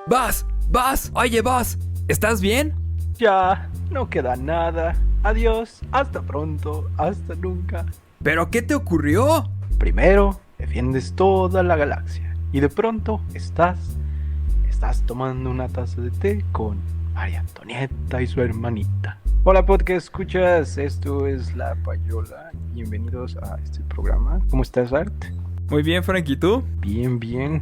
Buzz, Buzz, oye Buzz, ¿estás bien? Ya, no queda nada. Adiós, hasta pronto, hasta nunca. ¿Pero qué te ocurrió? Primero, defiendes toda la galaxia. Y de pronto estás tomando una taza de té con María Antonieta y su hermanita. Hola podcast, escuchas, esto es La Payola. Bienvenidos a este programa. ¿Cómo estás, Art? Muy bien, Frank, ¿y tú? Bien.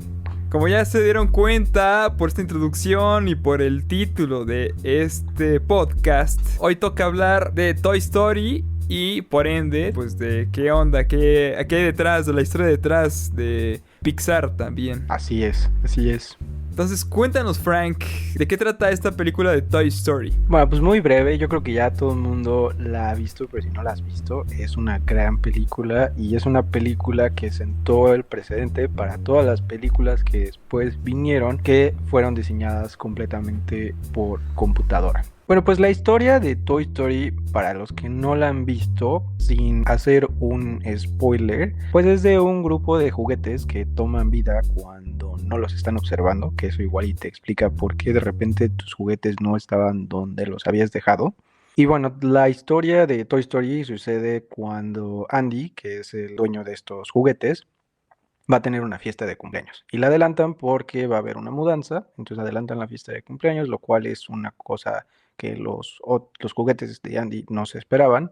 Como ya se dieron cuenta por esta introducción y por el título de este podcast, hoy toca hablar de Toy Story y por ende, pues de qué onda, qué hay detrás, de la historia detrás de Pixar también. Así es. Entonces cuéntanos, Frank, ¿de qué trata esta película de Toy Story? Bueno, pues muy breve, yo creo que ya todo el mundo la ha visto, pero si no la has visto, es una gran película y es una película que sentó el precedente para todas las películas que después vinieron, que fueron diseñadas completamente por computadora. Bueno, pues la historia de Toy Story, para los que no la han visto, sin hacer un spoiler, pues es de un grupo de juguetes que toman vida cuando no los están observando, que eso igual y te explica por qué de repente tus juguetes no estaban donde los habías dejado. Y bueno, la historia de Toy Story sucede cuando Andy, que es el dueño de estos juguetes, va a tener una fiesta de cumpleaños. Y la adelantan porque va a haber una mudanza, entonces adelantan la fiesta de cumpleaños, lo cual es una cosa que los juguetes de Andy no se esperaban.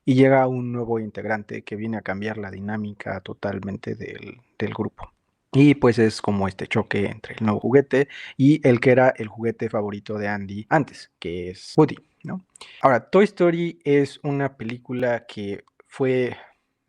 Y llega un nuevo integrante que viene a cambiar la dinámica totalmente del grupo. Y pues es como este choque entre el nuevo juguete y el que era el juguete favorito de Andy antes, que es Woody, ¿no? Ahora, Toy Story es una película que fue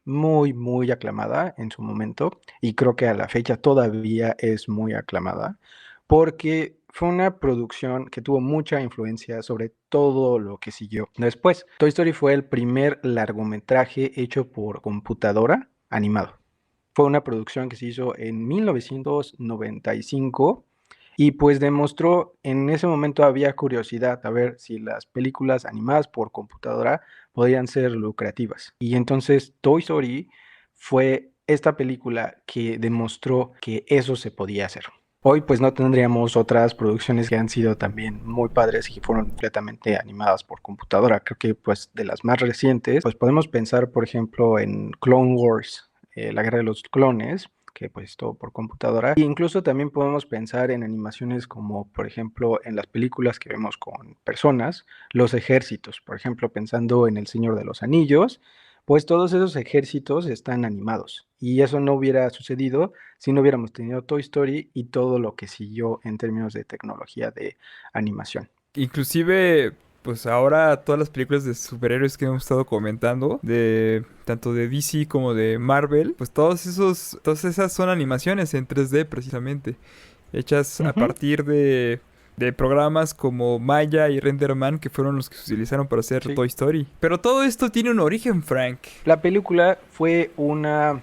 muy aclamada en su momento y creo que a la fecha todavía es muy aclamada porque fue una producción que tuvo mucha influencia sobre todo lo que siguió después. Toy Story fue el primer largometraje hecho por computadora animado. Fue una producción que se hizo en 1995 y pues demostró, en ese momento había curiosidad a ver si las películas animadas por computadora podían ser lucrativas. Y entonces Toy Story fue esta película que demostró que eso se podía hacer. Hoy pues no tendríamos otras producciones que han sido también muy padres y que fueron completamente animadas por computadora. Creo que pues de las más recientes pues podemos pensar por ejemplo en Clone Wars, la guerra de los clones, que pues todo por computadora. E incluso también podemos pensar en animaciones como por ejemplo en las películas que vemos con personas, los ejércitos, por ejemplo pensando en El Señor de los Anillos, pues todos esos ejércitos están animados. Y eso no hubiera sucedido si no hubiéramos tenido Toy Story y todo lo que siguió en términos de tecnología de animación. Inclusive, pues ahora todas las películas de superhéroes que hemos estado comentando, de tanto de DC como de Marvel, pues todas esas son animaciones en 3D precisamente, hechas a Ujú. partir de programas como Maya y Renderman, que fueron los que se utilizaron para hacer Sí. Toy Story. Pero todo esto tiene un origen, Frank. La película fue una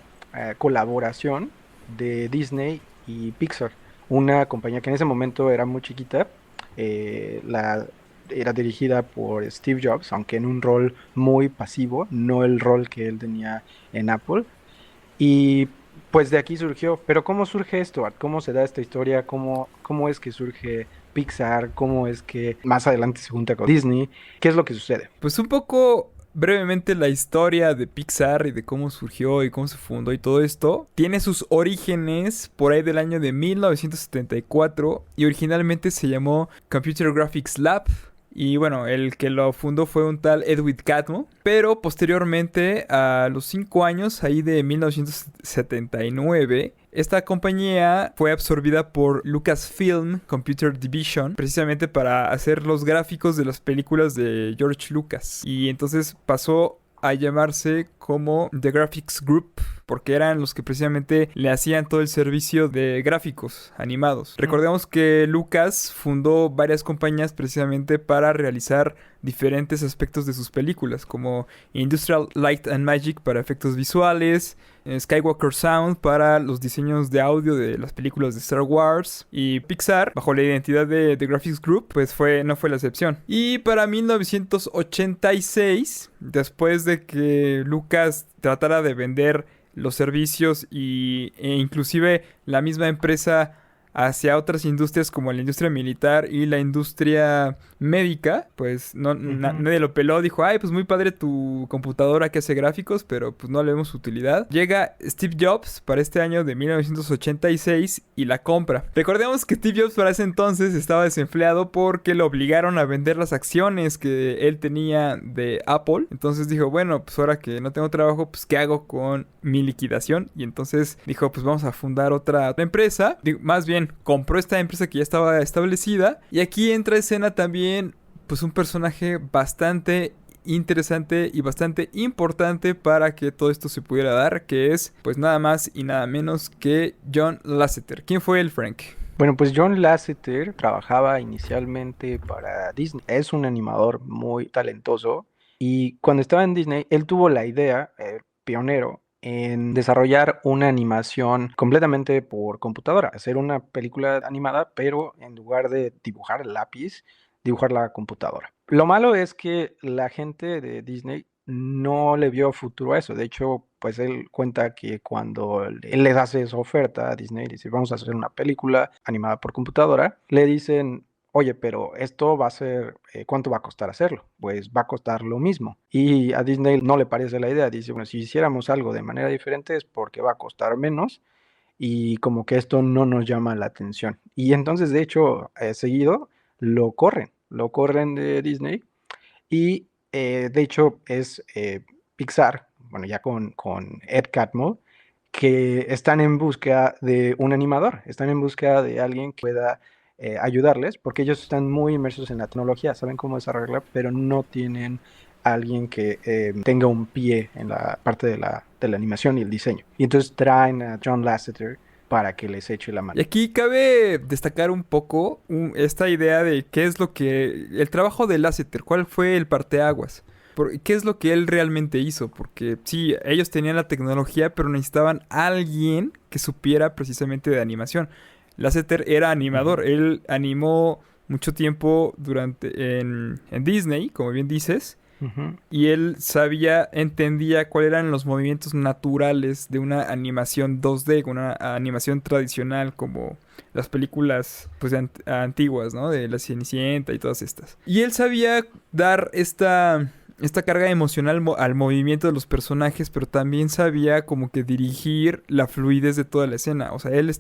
colaboración de Disney y Pixar, una compañía que en ese momento era muy chiquita. Era dirigida por Steve Jobs, aunque en un rol muy pasivo, no el rol que él tenía en Apple. Y pues de aquí surgió. Pero ¿cómo surge esto, Art? ¿Cómo se da esta historia? ¿Cómo es que surge Pixar? ¿Cómo es que más adelante se junta con Disney? ¿Qué es lo que sucede? Pues un poco brevemente la historia de Pixar y de cómo surgió y cómo se fundó y todo esto tiene sus orígenes por ahí del año de 1974 y originalmente se llamó Computer Graphics Lab. Y bueno, el que lo fundó fue un tal Edwin Catmull. Pero posteriormente, a los 5 años, ahí de 1979, esta compañía fue absorbida por Lucasfilm Computer Division, precisamente para hacer los gráficos de las películas de George Lucas. Y entonces pasó a llamarse como The Graphics Group, porque eran los que precisamente le hacían todo el servicio de gráficos animados. Recordemos que Lucas fundó varias compañías precisamente para realizar diferentes aspectos de sus películas, como Industrial Light and Magic para efectos visuales, Skywalker Sound para los diseños de audio de las películas de Star Wars, y Pixar, bajo la identidad de The Graphics Group, pues no fue la excepción. Y para 1986, después de que Lucas tratara de vender los servicios e inclusive la misma empresa hacia otras industrias como la industria militar y la industria médica, pues nadie lo peló, dijo, ay, pues muy padre tu computadora que hace gráficos, pero pues no le vemos utilidad. Llega Steve Jobs para este año de 1986 y la compra. Recordemos que Steve Jobs para ese entonces estaba desempleado porque lo obligaron a vender las acciones que él tenía de Apple. Entonces dijo, bueno, pues ahora que no tengo trabajo, pues ¿qué hago con mi liquidación? Y entonces dijo, pues vamos a fundar otra empresa. Más bien, compró esta empresa que ya estaba establecida. Y aquí entra a escena también, pues un personaje bastante interesante y bastante importante para que todo esto se pudiera dar, que es pues nada más y nada menos que John Lasseter. ¿Quién fue el Frank? Bueno, pues John Lasseter trabajaba inicialmente para Disney. Es un animador muy talentoso y cuando estaba en Disney, él tuvo la idea, pionero, en desarrollar una animación completamente por computadora, hacer una película animada, pero en lugar de dibujar el lápiz, dibujar la computadora. Lo malo es que la gente de Disney no le vio futuro a eso. De hecho, pues él cuenta que cuando él les hace esa oferta a Disney, dice, vamos a hacer una película animada por computadora, le dicen, oye, pero esto va a ser, ¿cuánto va a costar hacerlo? Pues va a costar lo mismo. Y a Disney no le parece la idea. Dice, bueno, si hiciéramos algo de manera diferente es porque va a costar menos y como que esto no nos llama la atención. Y entonces, de hecho, seguido lo corren de Disney y de hecho es Pixar, bueno, ya con Ed Catmull, que están en búsqueda de un animador, están en búsqueda de alguien que pueda ayudarles, porque ellos están muy inmersos en la tecnología, saben cómo desarrollarla, pero no tienen a alguien que tenga un pie en la parte de la animación y el diseño. Y entonces traen a John Lasseter para que les eche la mano. Y aquí cabe destacar un poco esta idea de qué es lo que... El trabajo de Lasseter, ¿cuál fue el parteaguas? ¿Qué es lo que él realmente hizo? Porque sí, ellos tenían la tecnología, pero necesitaban a alguien que supiera precisamente de animación. Lasseter era animador, él animó mucho tiempo en Disney, como bien dices. Y él entendía cuáles eran los movimientos naturales de una animación 2D, una animación tradicional como las películas pues antiguas, ¿no? De La Cenicienta y todas estas. Y él sabía dar esta carga emocional al movimiento de los personajes, pero también sabía como que dirigir la fluidez de toda la escena. O sea, él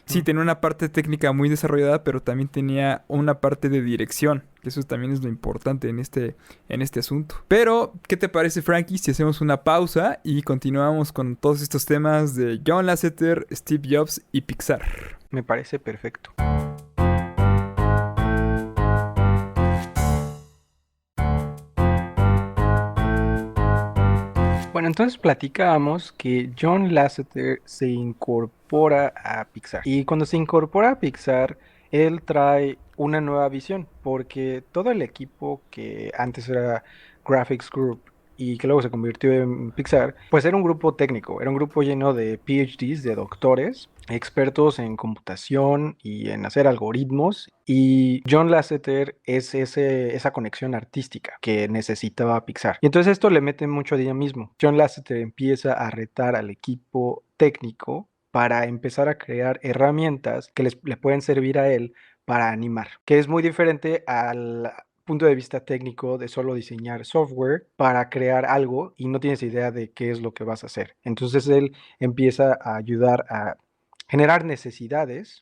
sí, tenía una parte técnica muy desarrollada, pero también tenía una parte de dirección. Eso también es lo importante en este asunto. Pero, ¿qué te parece, Frankie, si hacemos una pausa y continuamos con todos estos temas de John Lasseter, Steve Jobs y Pixar? Me parece perfecto. Bueno, entonces platicábamos que John Lasseter se incorpora a Pixar. Y cuando se incorpora a Pixar, él trae una nueva visión, porque todo el equipo que antes era Graphics Group y que luego se convirtió en Pixar, pues era un grupo técnico, era un grupo lleno de PhDs, de doctores, expertos en computación y en hacer algoritmos, y John Lasseter es esa conexión artística que necesitaba Pixar. Y entonces esto le mete mucho dinamismo. John Lasseter empieza a retar al equipo técnico para empezar a crear herramientas que le pueden servir a él para animar, que es muy diferente al punto de vista técnico de solo diseñar software para crear algo y no tienes idea de qué es lo que vas a hacer. Entonces él empieza a ayudar a generar necesidades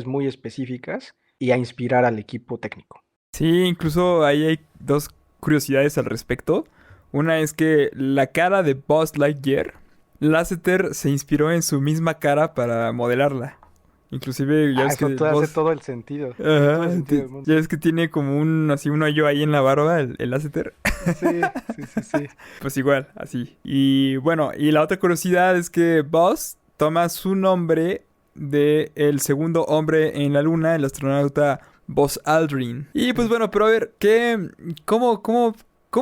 muy específicas y a inspirar al equipo técnico. Sí, incluso ahí hay dos curiosidades al respecto. Una es que la cara de Buzz Lightyear, Lasseter se inspiró en su misma cara para modelarla. Inclusive ya ves eso que hace todo el sentido. Ajá, Todo el sentido del mundo. ya ves que tiene como un hoyo ahí en la barba el Lasseter. Sí. Pues igual, así. Y bueno, y la otra curiosidad es que Buzz toma su nombre de el segundo hombre en la luna, el astronauta Buzz Aldrin. Y pues bueno, pero a ver, ¿cómo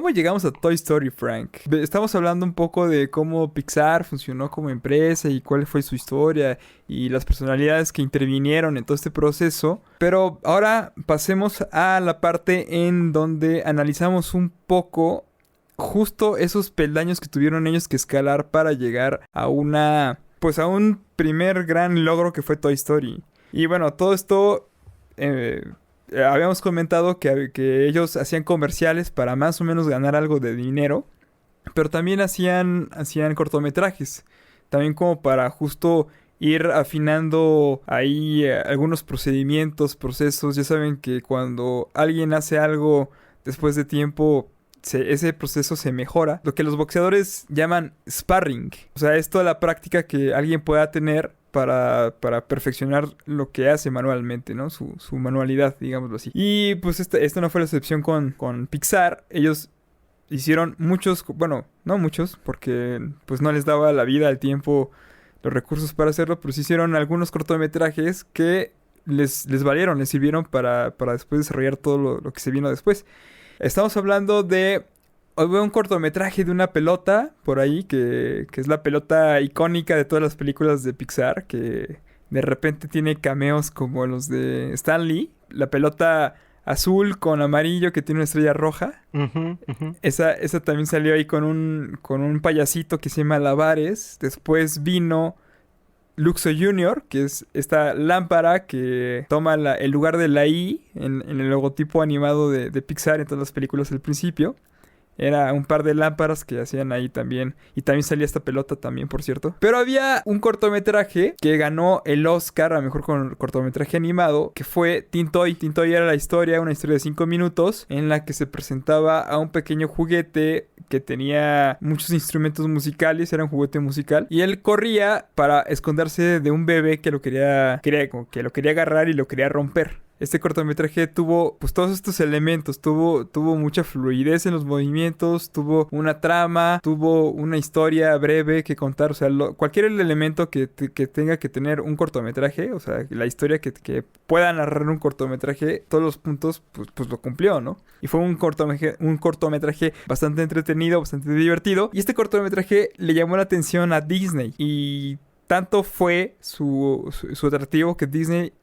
llegamos a Toy Story, Frank? Estamos hablando un poco de cómo Pixar funcionó como empresa y cuál fue su historia y las personalidades que intervinieron en todo este proceso. Pero ahora pasemos a la parte en donde analizamos un poco justo esos peldaños que tuvieron ellos que escalar para llegar a un primer gran logro que fue Toy Story. Y bueno, todo esto... habíamos comentado que ellos hacían comerciales para más o menos ganar algo de dinero. Pero también hacían cortometrajes. También como para justo ir afinando ahí algunos procedimientos, procesos. Ya saben que cuando alguien hace algo después de tiempo, ese proceso se mejora. Lo que los boxeadores llaman sparring. O sea, es toda la práctica que alguien pueda tener para perfeccionar lo que hace manualmente, ¿no? Su manualidad, digámoslo así. Y pues esta no fue la excepción con Pixar. Ellos hicieron muchos, bueno, no muchos, porque pues no les daba la vida, el tiempo, los recursos para hacerlo, pero sí hicieron algunos cortometrajes que les valieron, les sirvieron para después desarrollar todo lo que se vino después. Estamos hablando de un cortometraje de una pelota por ahí, que es la pelota icónica de todas las películas de Pixar, que de repente tiene cameos como los de Stan Lee, la pelota azul con amarillo que tiene una estrella roja. Ujú, ujú. Esa también salió ahí con un payasito que se llama Lavares. Después vino Luxo Junior, que es esta lámpara que toma el lugar de la I en el logotipo animado de Pixar en todas las películas del principio. Era un par de lámparas que hacían ahí también. Y también salía esta pelota también, por cierto. Pero había un cortometraje que ganó el Oscar a mejor cortometraje animado, que fue Tintoy. Tintoy era una historia de 5 minutos en la que se presentaba a un pequeño juguete que tenía muchos instrumentos musicales. Era un juguete musical. Y él corría para esconderse de un bebé que lo quería agarrar y lo quería romper. Este cortometraje tuvo pues todos estos elementos, tuvo mucha fluidez en los movimientos, tuvo una trama, tuvo una historia breve que contar, o sea, cualquier elemento que tenga que tener un cortometraje, o sea, la historia que pueda narrar un cortometraje, todos los puntos pues lo cumplió, ¿no? Y fue un cortometraje bastante entretenido, bastante divertido, y este cortometraje le llamó la atención a Disney y tanto fue su atractivo que Disney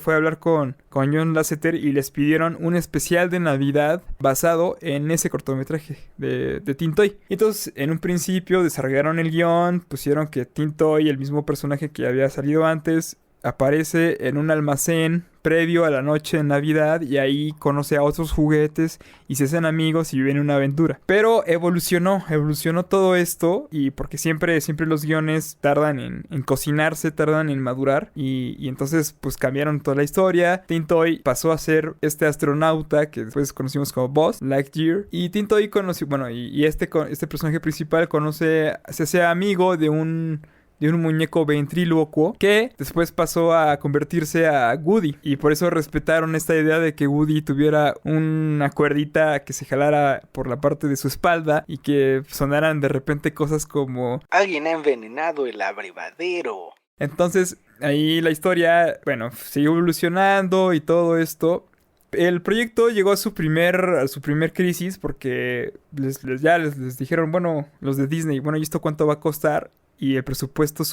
fue a hablar con John Lasseter y les pidieron un especial de Navidad basado en ese cortometraje de Tintoy. Entonces, en un principio desarrollaron el guión, pusieron que Tintoy, el mismo personaje que había salido antes, aparece en un almacén previo a la noche de Navidad y ahí conoce a otros juguetes y se hacen amigos y viven una aventura. Pero evolucionó todo esto y porque siempre los guiones tardan en cocinarse, tardan en madurar y entonces pues cambiaron toda la historia. Tintoy pasó a ser este astronauta que después conocimos como Buzz Lightyear y Tintoy conoció, bueno, y este personaje principal se hace amigo de un muñeco ventrílocuo que después pasó a convertirse a Woody. Y por eso respetaron esta idea de que Woody tuviera una cuerdita que se jalara por la parte de su espalda y que sonaran de repente cosas como Alguien ha envenenado el abrevadero. Entonces, ahí la historia, bueno, siguió evolucionando y todo esto. El proyecto llegó a su primer crisis porque les dijeron, bueno, los de Disney, bueno, ¿y esto cuánto va a costar? Y el presupuesto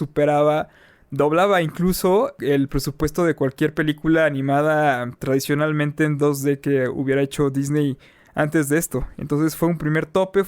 doblaba incluso el presupuesto de cualquier película animada tradicionalmente en 2D que hubiera hecho Disney antes de esto. Entonces fue un primer tope,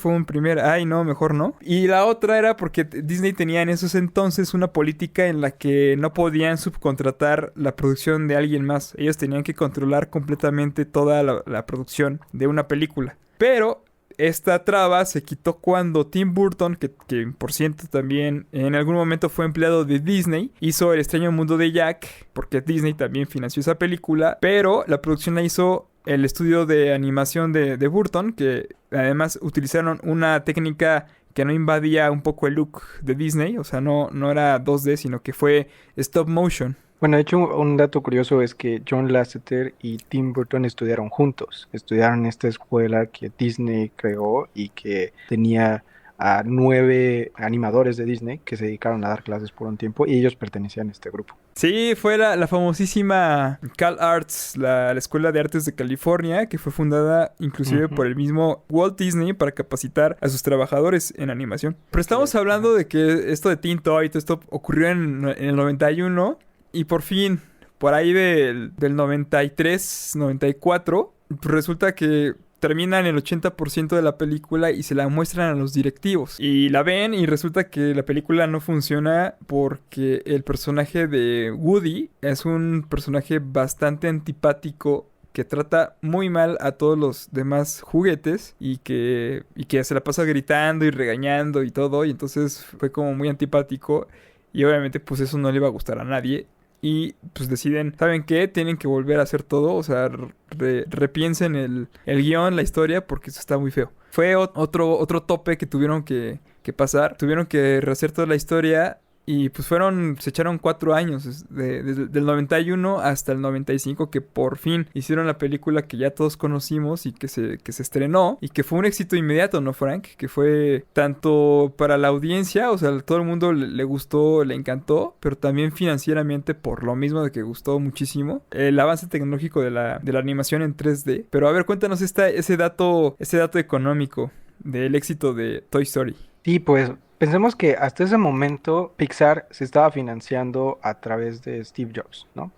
ay no, mejor no. Y la otra era porque Disney tenía en esos entonces una política en la que no podían subcontratar la producción de alguien más. Ellos tenían que controlar completamente toda la producción de una película. Pero esta traba se quitó cuando Tim Burton, que por cierto también en algún momento fue empleado de Disney, hizo El extraño mundo de Jack, porque Disney también financió esa película, pero la producción la hizo el estudio de animación de Burton, que además utilizaron una técnica que no invadía un poco el look de Disney, o sea, no era 2D, sino que fue stop motion. Bueno, de hecho, un dato curioso es que John Lasseter y Tim Burton estudiaron juntos. Estudiaron en esta escuela que Disney creó y que tenía a 9 animadores de Disney que se dedicaron a dar clases por un tiempo y ellos pertenecían a este grupo. Sí, fue la famosísima CalArts, la Escuela de Artes de California, que fue fundada inclusive por el mismo Walt Disney para capacitar a sus trabajadores en animación. Pero estamos hablando de que esto de Tintoy, todo esto ocurrió en el 91 y por fin, por ahí del 93, 94, resulta que terminan el 80% de la película y se la muestran a los directivos. Y la ven y resulta que la película no funciona porque el personaje de Woody es un personaje bastante antipático que trata muy mal a todos los demás juguetes y que se la pasa gritando y regañando y todo. Y entonces fue como muy antipático y obviamente pues eso no le iba a gustar a nadie. Y pues deciden, ¿saben qué? Tienen que volver a hacer todo, o sea, repiensen el guión, la historia, porque eso está muy feo. Fue otro tope que tuvieron que pasar. Tuvieron que rehacer toda la historia y pues se echaron 4 años, del 91 hasta el 95, que por fin hicieron la película que ya todos conocimos y que se estrenó y que fue un éxito inmediato, ¿no, Frank? Que fue tanto para la audiencia, o sea, todo el mundo le gustó, le encantó, pero también financieramente por lo mismo de que gustó muchísimo el avance tecnológico de la animación en 3D. Pero a ver, cuéntanos ese dato económico del éxito de Toy Story. Sí, pues pensemos que hasta ese momento Pixar se estaba financiando a través de Steve Jobs, ¿no?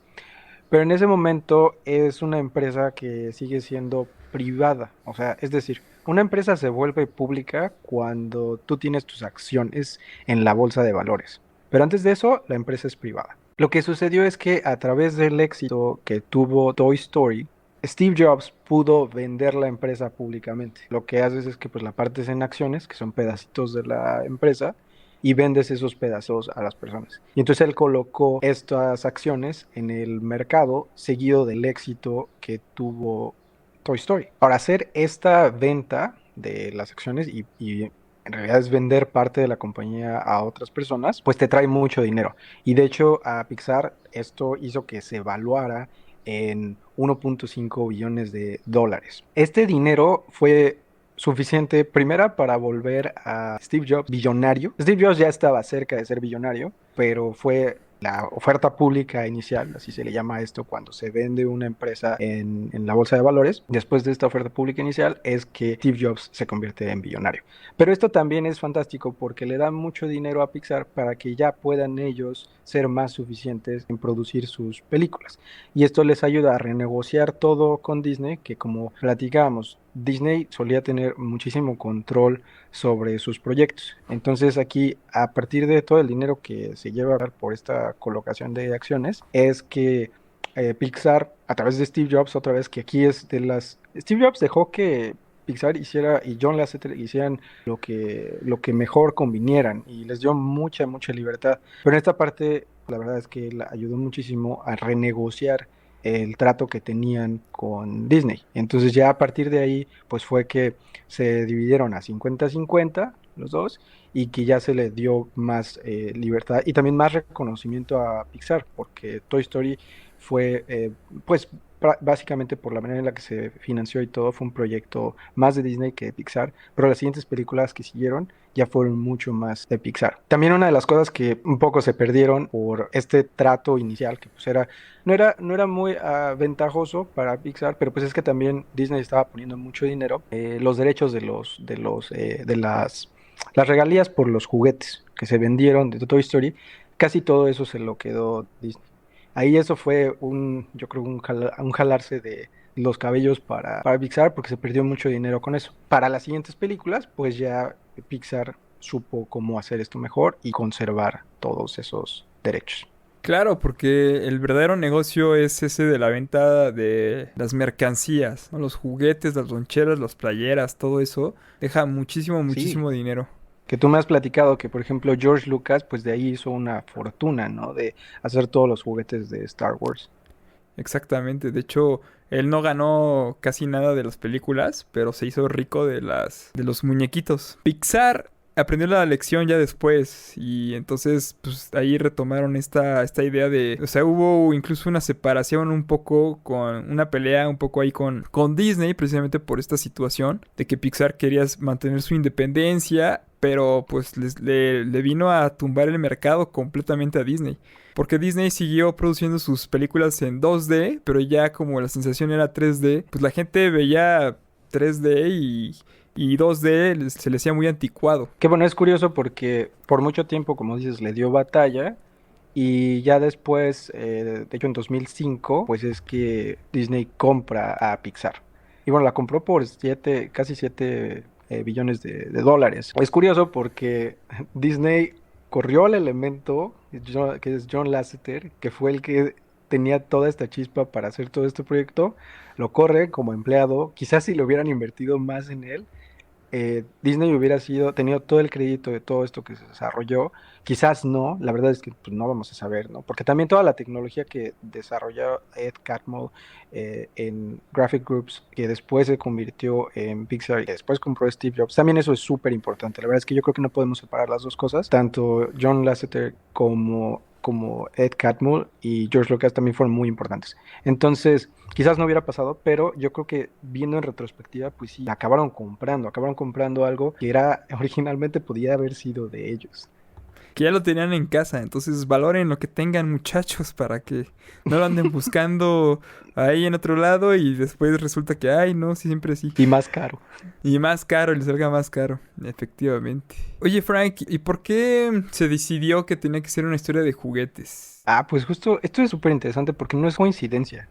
Pero en ese momento es una empresa que sigue siendo privada, o sea, es decir, una empresa se vuelve pública cuando tú tienes tus acciones en la bolsa de valores, pero antes de eso la empresa es privada. Lo que sucedió es que a través del éxito que tuvo Toy Story, Steve Jobs pudo vender la empresa públicamente. Lo que haces es que pues la partes en acciones, que son pedacitos de la empresa, y vendes esos pedazos a las personas. Y entonces él colocó estas acciones en el mercado seguido del éxito que tuvo Toy Story. Para hacer esta venta de las acciones y en realidad es vender parte de la compañía a otras personas, pues te trae mucho dinero. Y de hecho a Pixar esto hizo que se evaluara en 1.5 billones de dólares. Este dinero fue suficiente, primera, para volver a Steve Jobs billonario. Steve Jobs ya estaba cerca de ser billonario, pero fue la oferta pública inicial, así se le llama a esto cuando se vende una empresa en la bolsa de valores. Después de esta oferta pública inicial es que Steve Jobs se convierte en billonario. Pero esto también es fantástico porque le da mucho dinero a Pixar para que ya puedan ellos ser más suficientes en producir sus películas. Y esto les ayuda a renegociar todo con Disney, que como platicábamos, Disney solía tener muchísimo control sobre sus proyectos. Entonces aquí, a partir de todo el dinero que se lleva por esta colocación de acciones, es que Pixar, a través de Steve Jobs, otra vez que aquí es de las... Steve Jobs dejó que Pixar hiciera y John Lasseter hicieran lo que mejor convinieran y les dio mucha libertad. Pero en esta parte, la verdad es que él ayudó muchísimo a renegociar el trato que tenían con Disney. Entonces ya a partir de ahí, pues fue que se dividieron a 50-50 los dos y que ya se le dio más libertad y también más reconocimiento a Pixar, porque Toy Story fue, pues básicamente por la manera en la que se financió y todo, fue un proyecto más de Disney que de Pixar, pero las siguientes películas que siguieron ya fueron mucho más de Pixar. También una de las cosas que un poco se perdieron por este trato inicial, que pues no era muy ventajoso para Pixar, pero pues es que también Disney estaba poniendo mucho dinero, los derechos de las regalías por los juguetes que se vendieron de Toy Story, casi todo eso se lo quedó Disney. Ahí eso fue yo creo un jalarse de los cabellos para Pixar porque se perdió mucho dinero con eso. Para las siguientes películas, pues ya Pixar supo cómo hacer esto mejor y conservar todos esos derechos. Claro, porque el verdadero negocio es ese de la venta de las mercancías, ¿no? Los juguetes, las loncheras, las playeras, todo eso deja muchísimo dinero. Que tú me has platicado que, por ejemplo, George Lucas, pues de ahí hizo una fortuna, ¿no? De hacer todos los juguetes de Star Wars. Exactamente, de hecho, él no ganó casi nada de las películas, pero se hizo rico de los muñequitos. Pixar aprendió la lección ya después y entonces pues ahí retomaron esta idea de, o sea, hubo incluso una separación un poco con una pelea un poco ahí con Disney precisamente por esta situación de que Pixar quería mantener su independencia, pero pues le vino a tumbar el mercado completamente a Disney. Porque Disney siguió produciendo sus películas en 2D, pero ya como la sensación era 3D, pues la gente veía 3D y 2D se le hacía muy anticuado. Que bueno, es curioso porque por mucho tiempo, como dices, le dio batalla y ya después, de hecho en 2005, pues es que Disney compra a Pixar. y bueno, la compró por casi 7 billones de dólares. Es curioso porque Disney corrió al elemento, que es John Lasseter, que fue el que tenía toda esta chispa para hacer todo este proyecto, lo corre como empleado, quizás si le hubieran invertido más en él, Disney hubiera tenido todo el crédito de todo esto que se desarrolló. Quizás no, la verdad es que pues, no vamos a saber, ¿no? Porque también toda la tecnología que desarrolló Ed Catmull en Graphic Groups, que después se convirtió en Pixar y que después compró Steve Jobs, también eso es súper importante. La verdad es que yo creo que no podemos separar las dos cosas. Tanto John Lasseter como Ed Catmull y George Lucas también fueron muy importantes. Entonces, quizás no hubiera pasado, pero yo creo que viendo en retrospectiva, pues sí, acabaron comprando algo que era originalmente podía haber sido de ellos. Que ya lo tenían en casa, entonces valoren lo que tengan, muchachos, para que no lo anden buscando ahí en otro lado y después resulta que, ay, no, sí, siempre sí. Y más caro. Y más caro, les salga más caro, efectivamente. Oye, Frank, ¿y por qué se decidió que tenía que ser una historia de juguetes? Ah, pues justo, esto es súper interesante porque no es coincidencia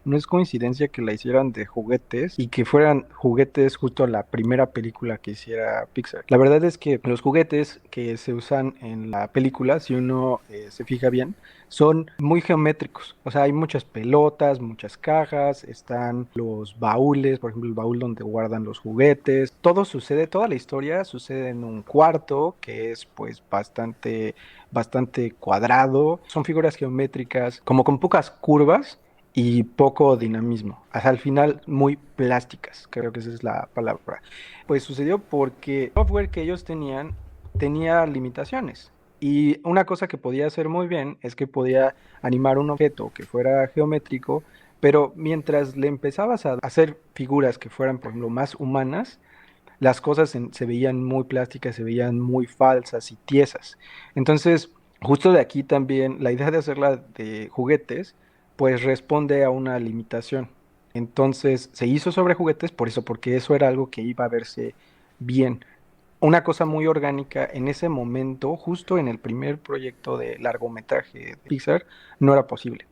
que la hicieran de juguetes y que fueran juguetes justo la primera película que hiciera Pixar. La verdad es que los juguetes que se usan en la película, si uno se fija bien, son muy geométricos. O sea, hay muchas pelotas, muchas cajas, están los baúles, por ejemplo, el baúl donde guardan los juguetes. Toda la historia sucede en un cuarto que es pues bastante cuadrado. Son figuras geométricas, como con pocas curvas y poco dinamismo. Hasta al final muy plásticas, creo que esa es la palabra. Pues sucedió porque el software que ellos tenían tenía limitaciones. Y una cosa que podía hacer muy bien es que podía animar un objeto que fuera geométrico, pero mientras le empezabas a hacer figuras que fueran, por ejemplo, más humanas, las cosas se veían muy plásticas, se veían muy falsas y tiesas. Entonces, justo de aquí también la idea de hacerla de juguetes, pues responde a una limitación. Entonces, se hizo sobre juguetes por eso, porque eso era algo que iba a verse bien. Una cosa muy orgánica en ese momento, justo en el primer proyecto de largometraje de Pixar, no era posible.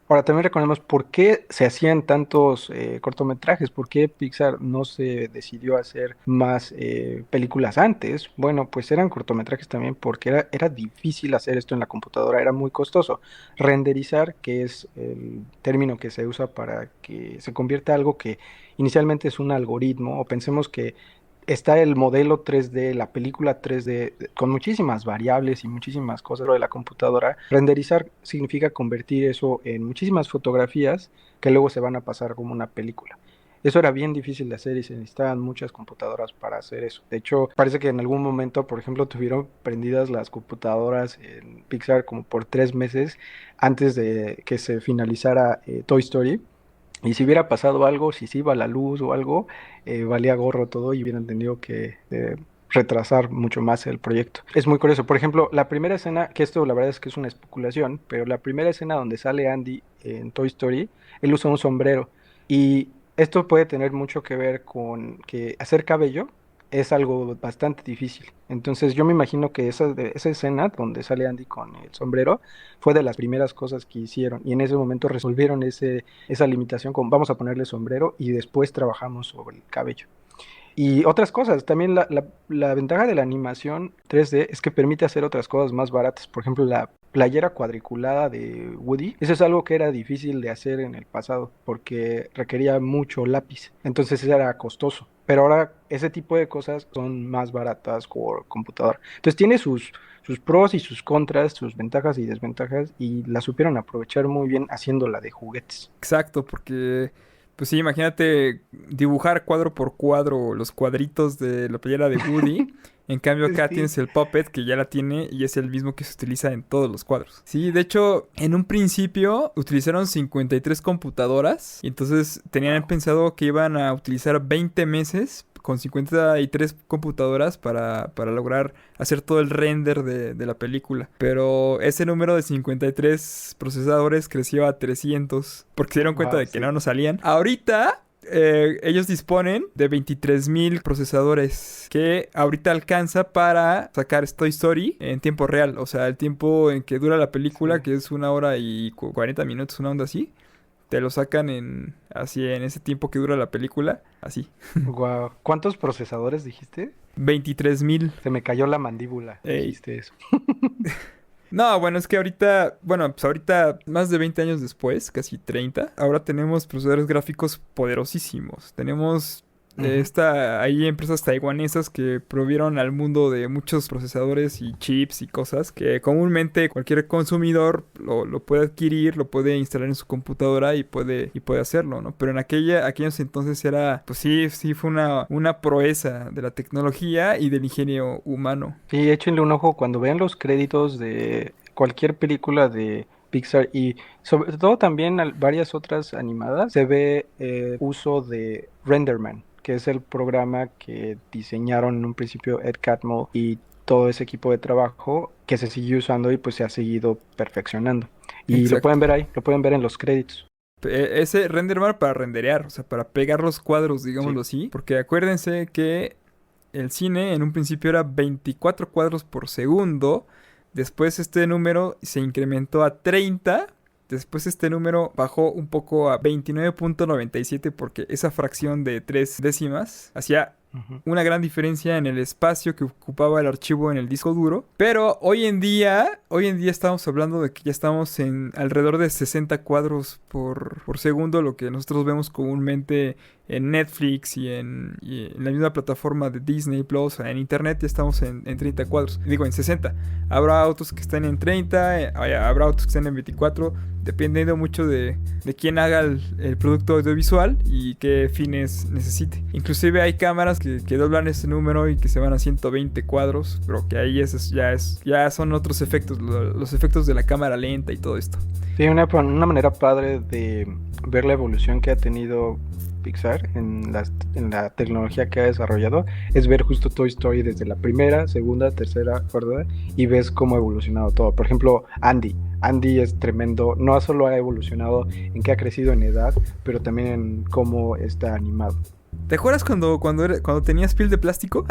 Ahora también recordemos por qué se hacían tantos cortometrajes, por qué Pixar no se decidió a hacer más películas antes. Bueno, pues eran cortometrajes también porque era difícil hacer esto en la computadora, era muy costoso. Renderizar, que es el término que se usa para que se convierta algo que inicialmente es un algoritmo, o pensemos que está el modelo 3D, la película 3D, con muchísimas variables y muchísimas cosas de la computadora. Renderizar significa convertir eso en muchísimas fotografías que luego se van a pasar como una película. Eso era bien difícil de hacer y se necesitaban muchas computadoras para hacer eso. De hecho, parece que en algún momento, por ejemplo, tuvieron prendidas las computadoras en Pixar como por 3 meses antes de que se finalizara Toy Story. Y si hubiera pasado algo, si se iba la luz o algo, valía gorro todo y hubieran tenido que retrasar mucho más el proyecto. Es muy curioso. Por ejemplo, la primera escena, que esto la verdad es que es una especulación, pero la primera escena donde sale Andy en Toy Story, él usa un sombrero. Y esto puede tener mucho que ver con que hacer cabello es algo bastante difícil. Entonces yo me imagino que esa escena donde sale Andy con el sombrero fue de las primeras cosas que hicieron y en ese momento resolvieron esa limitación con vamos a ponerle sombrero y después trabajamos sobre el cabello. Y otras cosas, también la ventaja de la animación 3D es que permite hacer otras cosas más baratas. Por ejemplo, la playera cuadriculada de Woody. Eso es algo que era difícil de hacer en el pasado porque requería mucho lápiz. Entonces era costoso. Pero ahora ese tipo de cosas son más baratas por computadora. Entonces tiene sus pros y sus contras, sus ventajas y desventajas y la supieron aprovechar muy bien haciéndola de juguetes. Exacto, porque, pues sí, imagínate dibujar cuadro por cuadro los cuadritos de la playera de Woody. En cambio acá Sí. tienes el puppet que ya la tiene y es el mismo que se utiliza en todos los cuadros. Sí, de hecho, en un principio utilizaron 53 computadoras y entonces tenían Wow. pensado que iban a utilizar 20 meses con 53 computadoras para lograr hacer todo el render de la película. Pero ese número de 53 procesadores creció a 300 porque se dieron cuenta Wow, de que sí. no nos salían. Ahorita ellos disponen de 23,000 procesadores que ahorita alcanza para sacar Toy Story en tiempo real. O sea, el tiempo en que dura la película, Sí. que es 1 hora y 40 minutos, una onda así. te lo sacan así en ese tiempo que dura la película, así. Wow. ¿Cuántos procesadores dijiste? 23,000. Se me cayó la mandíbula. Ey. Dijiste eso. No, bueno, es que ahorita, pues ahorita más de 20 años después, casi 30, ahora tenemos procesadores gráficos poderosísimos. Tenemos hay empresas taiwanesas que provieron al mundo de muchos procesadores y chips y cosas que comúnmente cualquier consumidor lo puede adquirir, lo puede instalar en su computadora y puede hacerlo, ¿no? Pero en aquellos entonces era, pues sí fue una proeza de la tecnología y del ingenio humano. Sí, échenle un ojo cuando vean los créditos de cualquier película de Pixar y sobre todo también varias otras animadas, se ve uso de RenderMan, que es el programa que diseñaron en un principio Ed Catmull y todo ese equipo de trabajo que se sigue usando y pues se ha seguido perfeccionando. Y Exacto. lo pueden ver ahí, lo pueden ver en los créditos. Ese renderman para renderear, o sea, para pegar los cuadros, digámoslo así. Porque acuérdense que el cine en un principio era 24 cuadros por segundo. Después este número se incrementó a 30. Después este número bajó un poco a 29.97 porque esa fracción de 3 décimas hacía una gran diferencia en el espacio que ocupaba el archivo en el disco duro. Pero hoy en día estamos hablando de que ya estamos en alrededor de 60 cuadros por segundo, lo que nosotros vemos comúnmente en Netflix y en la misma plataforma de Disney Plus, en internet ya estamos en 30 cuadros. Digo, en 60. Habrá autos que estén en 30, habrá autos que estén en 24, dependiendo mucho de quién haga el producto audiovisual y qué fines necesite. Inclusive hay cámaras que doblan ese número y que se van a 120 cuadros, pero que ahí ya son otros efectos, los efectos de la cámara lenta y todo esto. Sí, una manera padre de ver la evolución que ha tenido Pixar en la tecnología que ha desarrollado es ver justo Toy Story desde la primera, segunda, tercera, cuarta y ves cómo ha evolucionado todo. Por ejemplo, Andy es tremendo, no solo ha evolucionado en que ha crecido en edad, pero también en cómo está animado. ¿Te acuerdas cuando tenías piel de plástico?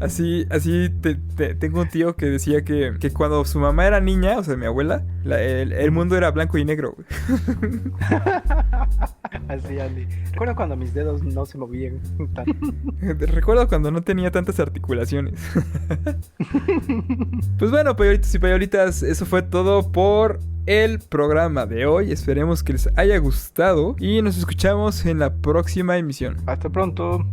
Así tengo un tío que decía que cuando su mamá era niña, o sea, mi abuela, el mundo era blanco y negro. Así, Andy. Recuerdo cuando mis dedos no se movían tanto. Recuerdo cuando no tenía tantas articulaciones. Pues bueno, payolitos y payolitas, eso fue todo por el programa de hoy. Esperemos que les haya gustado y nos escuchamos en la próxima emisión. Hasta pronto.